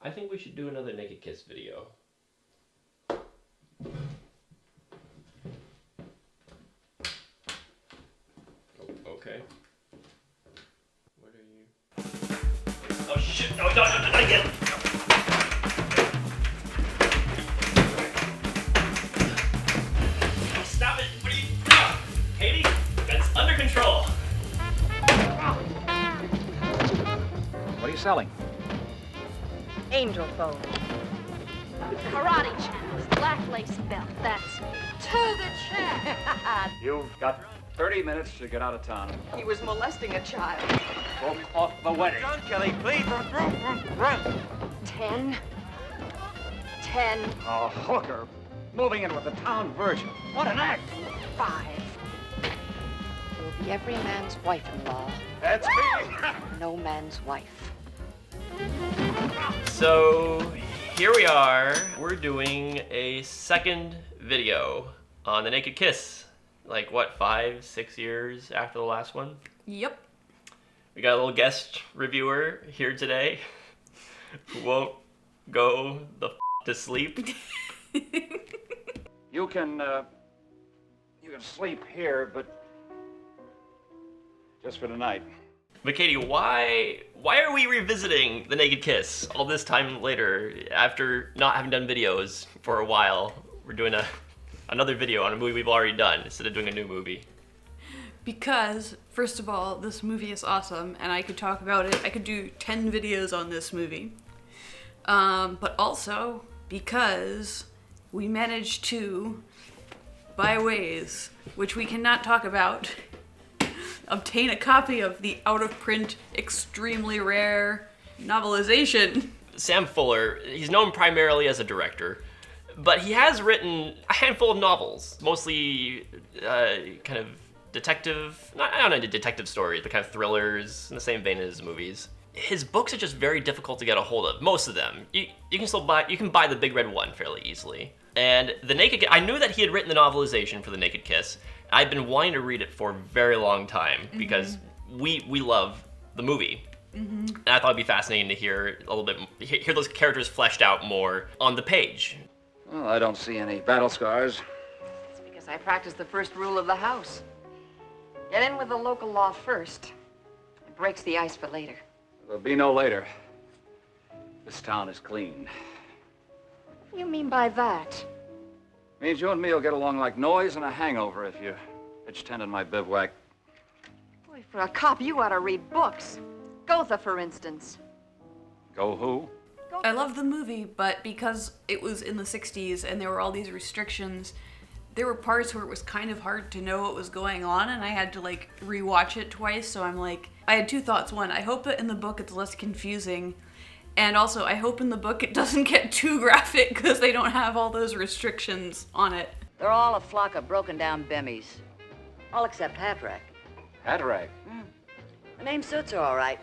I think we should do another Naked Kiss video. Okay. What are you? Oh shit! No, not again! Stop it! What are you? Katie, that's under control. What are you selling? Angel phone. Karate channels, black lace belt, that's me. To the chair. You've got 30 minutes to get out of town. He was molesting a child. Book off the wedding. John Kelly, please. 10. A hooker moving in with the town virgin. What an act! 5. You'll be every man's wife-in-law. That's me. No man's wife. So here we are. We're doing a second video on the Naked Kiss. Like what, 5-6 years after the last one? Yep. We got a little guest reviewer here today who won't go the to sleep. You can sleep here, but just for tonight. But Katie, why are we revisiting the Naked Kiss all this time later after not having done videos for a while? We're doing another video on a movie we've already done instead of doing a new movie. Because, first of all, this movie is awesome, and I could talk about it. I could do 10 videos on this movie. But also, because we managed to, by ways which we cannot talk about, obtain a copy of the out-of-print, extremely rare novelization. Sam Fuller, he's known primarily as a director, but he has written a handful of novels, mostly kind of detective, I don't know, detective stories, but kind of thrillers in the same vein as his movies. His books are just very difficult to get a hold of, most of them. You can buy the Big Red One fairly easily. And the Naked, I knew that he had written the novelization for the Naked Kiss. I've been wanting to read it for a very long time because we love the movie. And I thought it'd be fascinating to hear a little bit, hear those characters fleshed out more on the page. Well, I don't see any battle scars. It's because I practice the first rule of the house. Get in with the local law first. It breaks the ice for later. There'll be no later. This town is clean. What do you mean by that? Means you and me will get along like noise and a hangover if you pitch tent in my bivouac. Boy, for a cop, you ought to read books. Gotha, for instance. Go who? I love the movie, but because it was in the 60s and there were all these restrictions, there were parts where it was kind of hard to know what was going on, and I had to like rewatch it twice. So I'm like, I had two thoughts. One, I hope that in the book it's less confusing, and also I hope in the book it doesn't get too graphic because they don't have all those restrictions on it. They're all a flock of broken down bimmies. All except Hatrack. Hatrack. The name suits her all right.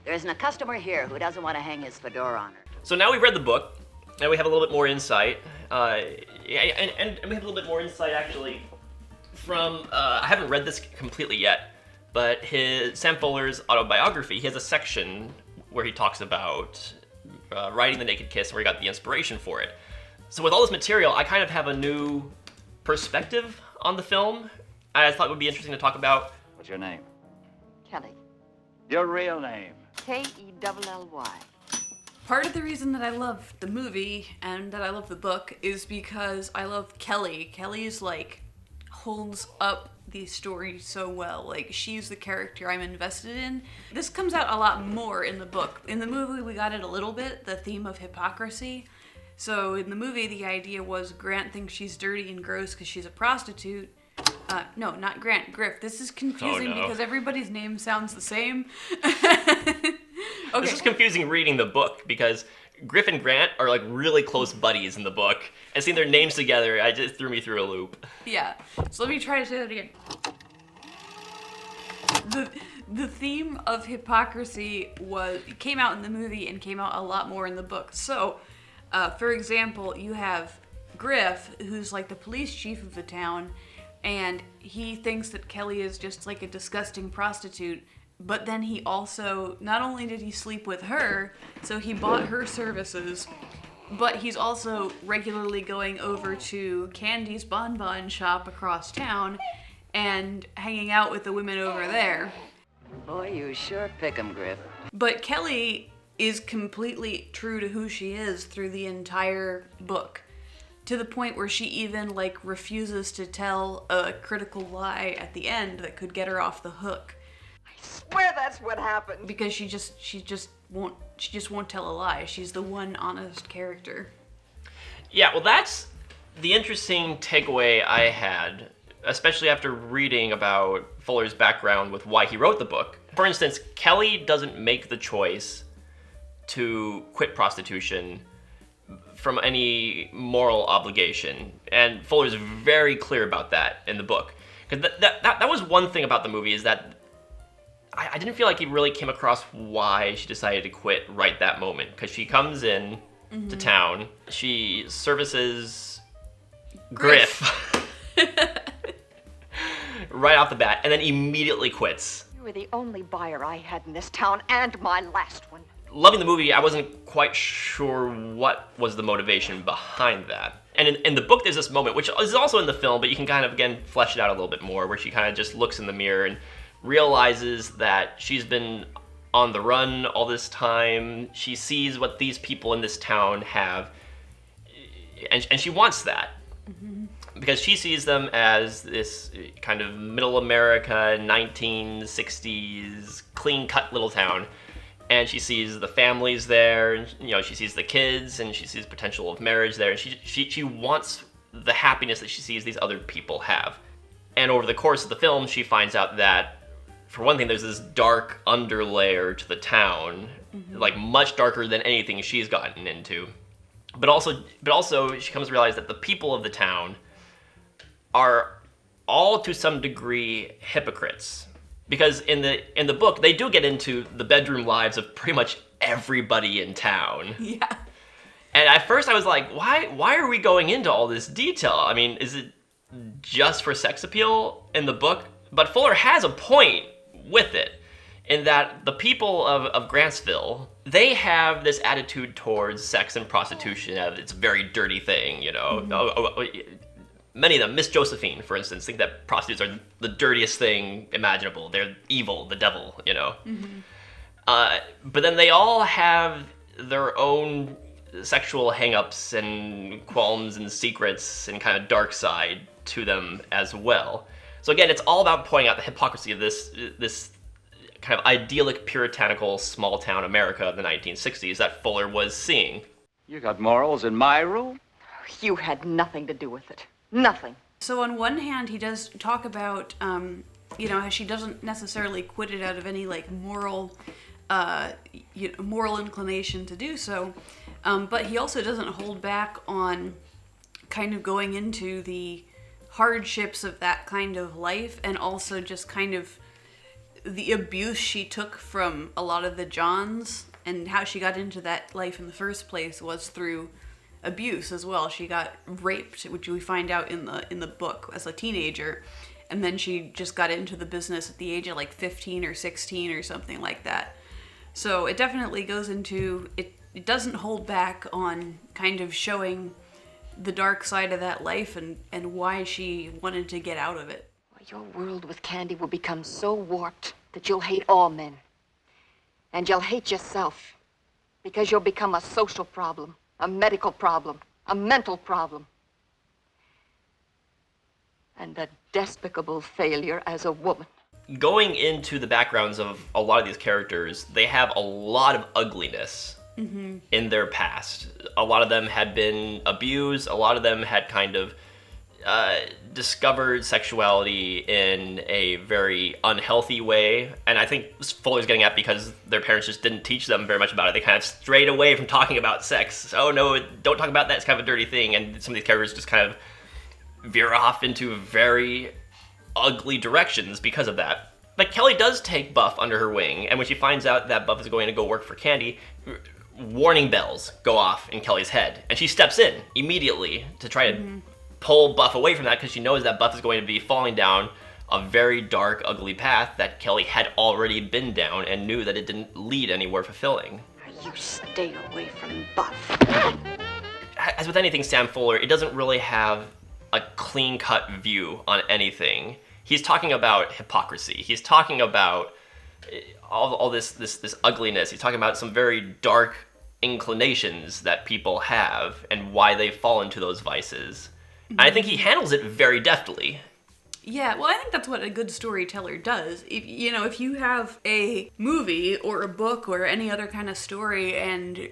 There isn't a customer here who doesn't want to hang his fedora on her. So now we've read the book, and we have a little bit more insight. And we have a little bit more insight actually from, I haven't read this completely yet, but Sam Fuller's autobiography, he has a section where he talks about writing The Naked Kiss, where he got the inspiration for it. So with all this material, I kind of have a new perspective on the film. I thought it would be interesting to talk about. What's your name? Kelly. Your real name. Kelly. Part of the reason that I love the movie and that I love the book is because I love Kelly. Kelly's like holds up the story so well. Like, she's the character I'm invested in. This comes out a lot more in the book. In the movie, we got it a little bit, the theme of hypocrisy. So in the movie, the idea was Grant thinks she's dirty and gross because she's a prostitute. No, not Grant, Griff. This is confusing because everybody's name sounds the same. Okay. This is confusing reading the book because Griff and Grant are like really close buddies in the book, and seeing their names together, it just threw me through a loop. Yeah. So let me try to say that again. The theme of hypocrisy came out in the movie and came out a lot more in the book. So, for example, you have Griff, who's like the police chief of the town, and he thinks that Kelly is just like a disgusting prostitute, but then he also, not only did he sleep with her, so he bought her services, but he's also regularly going over to Candy's bonbon shop across town and hanging out with the women over there. Boy, you sure pick 'em, Griff. But Kelly is completely true to who she is through the entire book, to the point where she even like refuses to tell a critical lie at the end that could get her off the hook, I swear that's what happened. because she just won't tell a lie. She's the one honest character. Yeah, well, that's the interesting takeaway I had, especially after reading about Fuller's background with why he wrote the book. For instance, Kelly doesn't make the choice to quit prostitution from any moral obligation, and Fuller's very clear about that in the book. Because that was one thing about the movie, is that I didn't feel like he really came across why she decided to quit right that moment. Because she comes in to town, she services Griff. Right off the bat, and then immediately quits. You were the only buyer I had in this town, and my last one. Loving the movie, I wasn't quite sure what was the motivation behind that. And in the book, there's this moment, which is also in the film, but you can kind of, again, flesh it out a little bit more, where she kind of just looks in the mirror and realizes that she's been on the run all this time. She sees what these people in this town have, and she wants that. Mm-hmm. Because she sees them as this kind of middle America, 1960s, clean-cut little town. And she sees the families there, and she sees the kids, and she sees potential of marriage there. And she wants the happiness that she sees these other people have. And over the course of the film, she finds out that, for one thing, there's this dark underlayer to the town, like much darker than anything she's gotten into. But also she comes to realize that the people of the town are all to some degree hypocrites, because in the book they do get into the bedroom lives of pretty much everybody in town. Yeah. And at first I was like, why are we going into all this detail? I mean, is it just for sex appeal in the book? But Fuller has a point with it, in that the people of Grantsville, they have this attitude towards sex and prostitution as it's a very dirty thing, Many of them, Miss Josephine, for instance, think that prostitutes are the dirtiest thing imaginable. They're evil, the devil, But then they all have their own sexual hang-ups and qualms and secrets and kind of dark side to them as well. So again, it's all about pointing out the hypocrisy of this kind of idyllic, puritanical, small-town America of the 1960s that Fuller was seeing. You got morals in my room? You had nothing to do with it. Nothing. So on one hand, he does talk about, how she doesn't necessarily quit it out of any like moral inclination to do so, but he also doesn't hold back on kind of going into the hardships of that kind of life, and also just kind of the abuse she took from a lot of the Johns, and how she got into that life in the first place was through abuse as well. She got raped, which we find out in the book, as a teenager, and then she just got into the business at the age of like 15 or 16 or something like that. So it definitely goes into it. It doesn't hold back on kind of showing the dark side of that life and why she wanted to get out of it. Your world with Candy will become so warped that you'll hate all men. And you'll hate yourself, because you'll become a social problem, a medical problem, a mental problem, and a despicable failure as a woman. Going into the backgrounds of a lot of these characters, they have a lot of ugliness in their past. A lot of them had been abused. A lot of them had kind of discovered sexuality in a very unhealthy way. And I think Fuller's getting at because their parents just didn't teach them very much about it. They kind of strayed away from talking about sex. Oh no, don't talk about that, it's kind of a dirty thing. And some of these characters just kind of veer off into very ugly directions because of that. But Kelly does take Buff under her wing, and when she finds out that Buff is going to go work for Candy, warning bells go off in Kelly's head. And she steps in immediately to try to pull Buff away from that, because she knows that Buff is going to be falling down a very dark, ugly path that Kelly had already been down and knew that it didn't lead anywhere fulfilling. You stay away from Buff. As with anything Sam Fuller, it doesn't really have a clean-cut view on anything. He's talking about hypocrisy. He's talking about all this ugliness. He's talking about some very dark inclinations that people have and why they fall into those vices. And I think he handles it very deftly. Yeah, well, I think that's what a good storyteller does. If you have a movie or a book or any other kind of story and,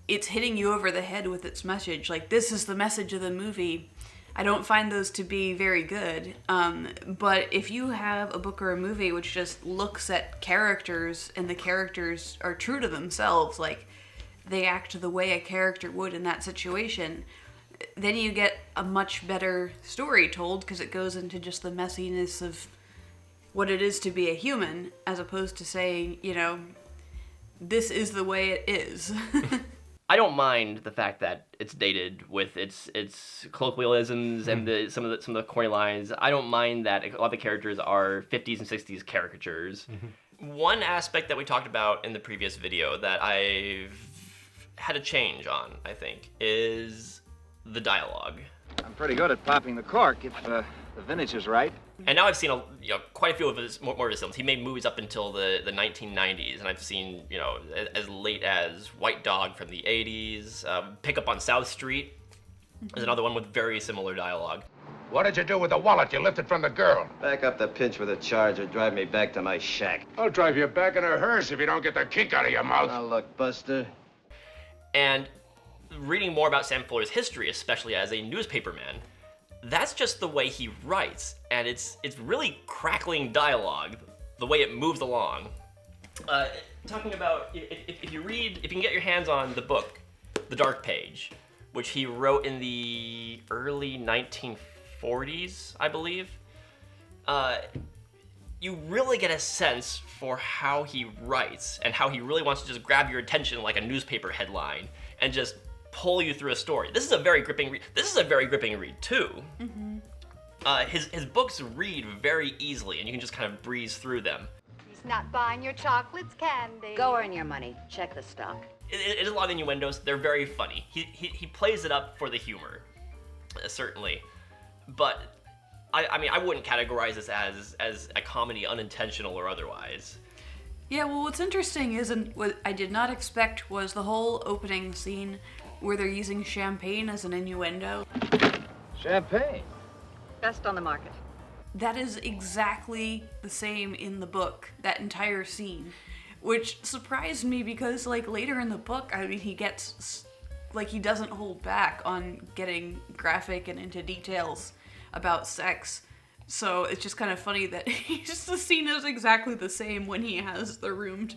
it's hitting you over the head with its message, like, this is the message of the movie, I don't find those to be very good. But if you have a book or a movie which just looks at characters and the characters are true to themselves, like, they act the way a character would in that situation, then you get a much better story told because it goes into just the messiness of what it is to be a human, as opposed to saying, this is the way it is. I don't mind the fact that it's dated with its colloquialisms and some of the corny lines. I don't mind that a lot of the characters are 50s and 60s caricatures. One aspect that we talked about in the previous video that I've had a change on, I think, is the dialogue. I'm pretty good at popping the cork if the vintage is right. And now I've seen quite a few of his more of his films. He made movies up until the 1990s, and I've seen as late as White Dog from the 80s. Pick Up on South Street is another one with very similar dialogue. What did you do with the wallet you lifted from the girl? Back up the pinch with a charge or drive me back to my shack. I'll drive you back in a hearse if you don't get the kink out of your mouth. Now look, Buster. And reading more about Sam Fuller's history, especially as a newspaperman, that's just the way he writes, and it's really crackling dialogue, the way it moves along. Talking about, if you can get your hands on the book, The Dark Page, which he wrote in the early 1940s, I believe, you really get a sense for how he writes and how he really wants to just grab your attention like a newspaper headline and just pull you through a story. This is a very gripping read. This is a very gripping read too. His books read very easily, and you can just kind of breeze through them. He's not buying your chocolates, Candy. Go earn your money. Check the stock. It is a lot of innuendos. They're very funny. He plays it up for the humor, certainly. But I mean, I wouldn't categorize this as a comedy, unintentional or otherwise. Yeah, well, what's interesting is, and what I did not expect was the whole opening scene where they're using champagne as an innuendo. Champagne? Best on the market. That is exactly the same in the book, that entire scene, which surprised me because, like, later in the book, I mean, he gets, like, he doesn't hold back on getting graphic and into details about sex. So it's just kind of funny that the scene is exactly the same when he has the room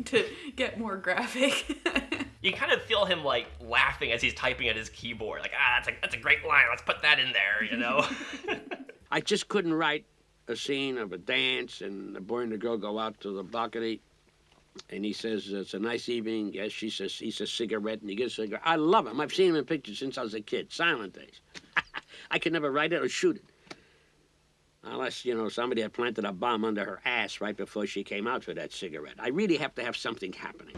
to get more graphic. You kind of feel him like laughing as he's typing at his keyboard, like, that's a great line. Let's put that in there, I just couldn't write a scene of a dance and the boy and the girl go out to the balcony, and he says it's a nice evening. Yes, she says he says cigarette, and he gives a cigarette. I love him. I've seen him in pictures since I was a kid. Silent days. I could never write it or shoot it. Unless, somebody had planted a bomb under her ass right before she came out for that cigarette. I really have to have something happening.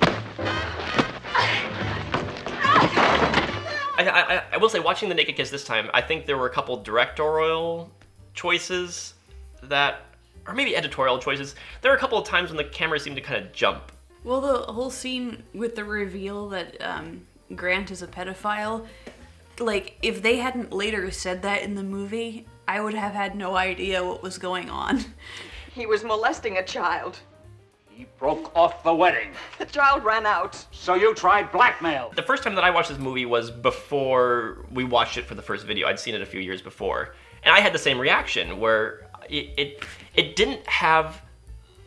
I will say, watching The Naked Kiss this time, I think there were a couple directorial choices that, or maybe editorial choices. There were a couple of times when the camera seemed to kind of jump. Well, the whole scene with the reveal that Grant is a pedophile, like, if they hadn't later said that in the movie, I would have had no idea what was going on. He was molesting a child. He broke off the wedding. The child ran out. So you tried blackmail. The first time that I watched this movie was before we watched it for the first video. I'd seen it a few years before. And I had the same reaction, where it didn't have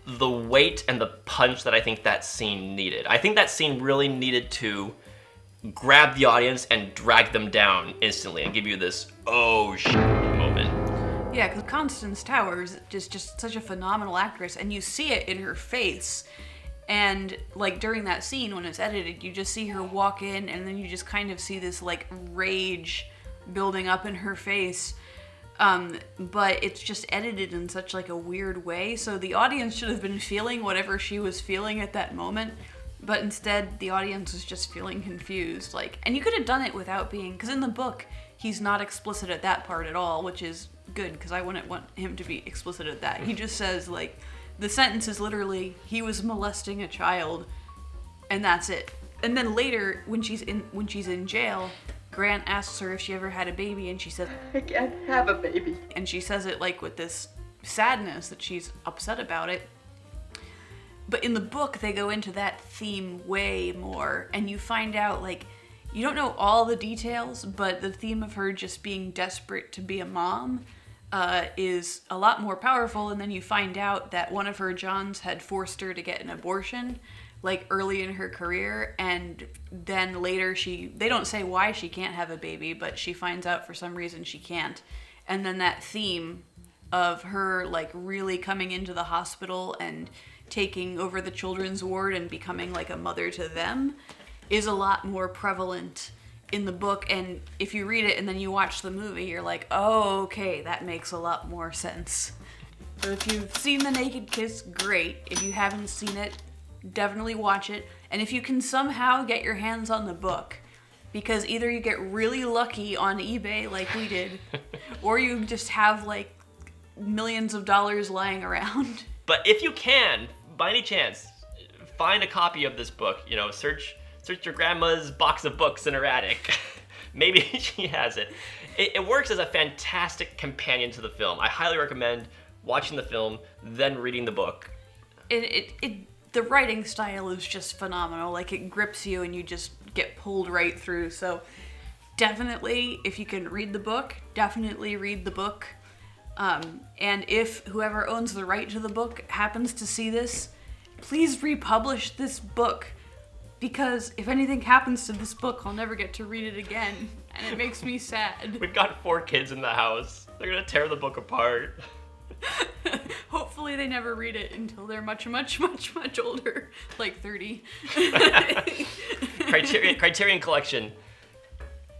the weight and the punch that I think that scene needed. I think that scene really needed to grab the audience and drag them down instantly and give you this, oh shit moment. Yeah, because Constance Towers is just such a phenomenal actress, and you see it in her face. And, like, during that scene, when it's edited, you just see her walk in, and then you just kind of see this, like, rage building up in her face. But it's just edited in such like a weird way. So the audience should have been feeling whatever she was feeling at that moment. But instead, the audience was just feeling confused. Like, and you could have done it without being, because in the book, he's not explicit at that part at all, which is good, because I wouldn't want him to be explicit at that. He just says, like, the sentence is literally, he was molesting a child, and that's it. And then later, when she's in jail, Grant asks her if she ever had a baby, and she says, I can't have a baby. And she says it, like, with this sadness that she's upset about it. But in the book, they go into that theme way more, and you find out, like, you don't know all the details, but the theme of her just being desperate to be a mom is a lot more powerful, and then you find out that one of her Johns had forced her to get an abortion, like, early in her career, and then later they don't say why she can't have a baby, but she finds out for some reason she can't. And then that theme of her, like, really coming into the hospital and taking over the children's ward and becoming like a mother to them is a lot more prevalent in the book. And if you read it and then you watch the movie, you're like, oh, okay, that makes a lot more sense. So if you've seen The Naked Kiss, great. If you haven't seen it, definitely watch it. And if you can somehow get your hands on the book, because either you get really lucky on eBay like we did, or you just have like millions of dollars lying around. But if you can, by any chance, find a copy of this book. You know, search your grandma's box of books in her attic. Maybe she has it. It works as a fantastic companion to the film. I highly recommend watching the film, then reading the book. The writing style is just phenomenal. Like, it grips you and you just get pulled right through. So definitely, if you can read the book, definitely read the book. And if whoever owns the right to the book happens to see this, please republish this book. Because if anything happens to this book, I'll never get to read it again. And it makes me sad. We've got 4 kids in the house. They're gonna tear the book apart. Hopefully they never read it until they're much, much, much, much older. Like 30. Criterion Collection.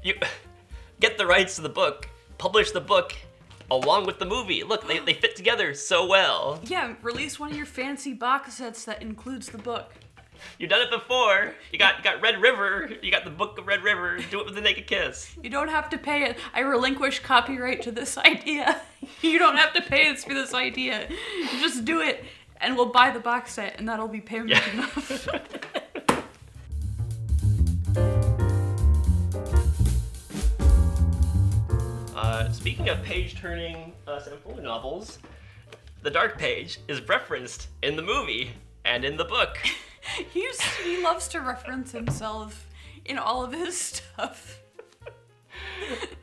You get the rights to the book, publish the book along with the movie. Look, they fit together so well. Yeah, release one of your fancy box sets that includes the book. You've done it before. You got Red River. You got the book of Red River. Do it with The Naked Kiss. You don't have to pay it. I relinquish copyright to this idea. You don't have to pay us for this idea. Just do it, and we'll buy the box set, and that'll be payment enough. Speaking of page-turning Sam Fuller novels, the Dark Page is referenced in the movie and in the book. He loves to reference himself in all of his stuff.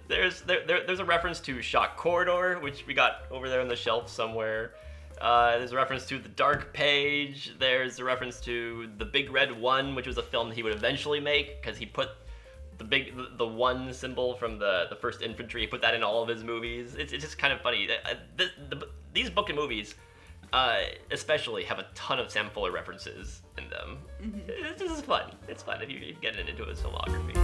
There's a reference to Shock Corridor, which we got over there on the shelf somewhere. There's a reference to the Dark Page. There's a reference to the Big Red One, which was a film that he would eventually make because he put the one symbol from the First Infantry. He put that in all of his movies. It's just kind of funny. These book and movies, especially, have a ton of Sam Fuller references in them. Mm-hmm. This is fun. It's fun if you get into his filmography.